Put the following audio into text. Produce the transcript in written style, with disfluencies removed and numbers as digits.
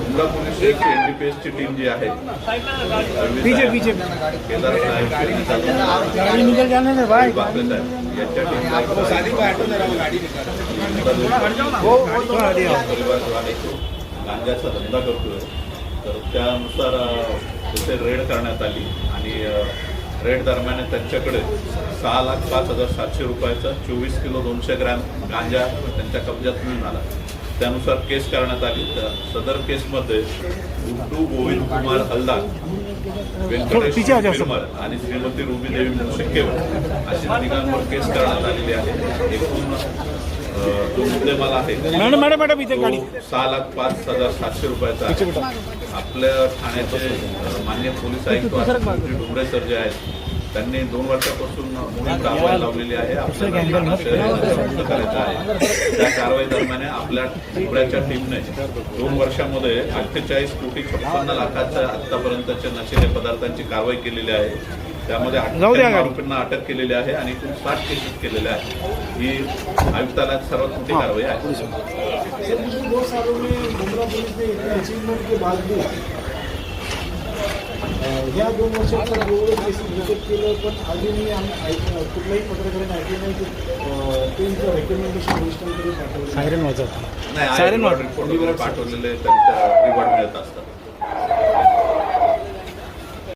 Mumbra police एनडीपीएसची team जी आहे केदार साहेब बापरे साहेब यांच्या टीमला गांजाचा धंदा करतोय, तर त्यानुसार तिथे रेड करण्यात आली आणि रेड दरम्यान त्यांच्याकडे 6,05,700 रुपयाचा 24 किलो 200 ग्रॅम गांजा त्यांच्या कब्जात मिळून आला. त्यानुसार केस करण्यात आली. सदर केसमध्ये गुड्डू गोविंद कुमार हलदार, व्यंकटेश पिरमल आणि श्रीमती रुबीदेवी मुशिकेवर अशी तिघांवर केस करण्यात आलेली आहे. एकूण जो मुद्देमाल आहे 6,05,700 रुपयाचा आहे. आपल्या ठाण्याचे माननीय पोलीस आयुक्त डुमरे सर जे आहेत त्यांनी 2 वर्षापासून मोहीम राबवायला लावलेली आहे. आपल्याला करायचं आहे. त्या कारवाई दरम्यान आपल्या डुमऱ्याच्या टीमने 2 वर्षामध्ये 48,56,00,000 आतापर्यंतच्या नशिले पदार्थांची कारवाई केलेली आहे. त्यामध्ये 98 आरोपींना अटक केलेली आहे आणि एकूण 60 केसेस केलेल्या आहेत. ही आयुक्तालयात सर्वात मोठी कारवाई आहे. या 2 वर्षात एवढं केसेस केलं, पण अजूनही कुठल्याही पत्रकारांनी ऐकलं नाही की त्यांचं रेकमेंडेशन रजिस्टरकडे पाठवलं. नाही, रिपोर्ट वगैरे पाठवलेले त्यांच्या रिवॉर्ड मिळत असतात.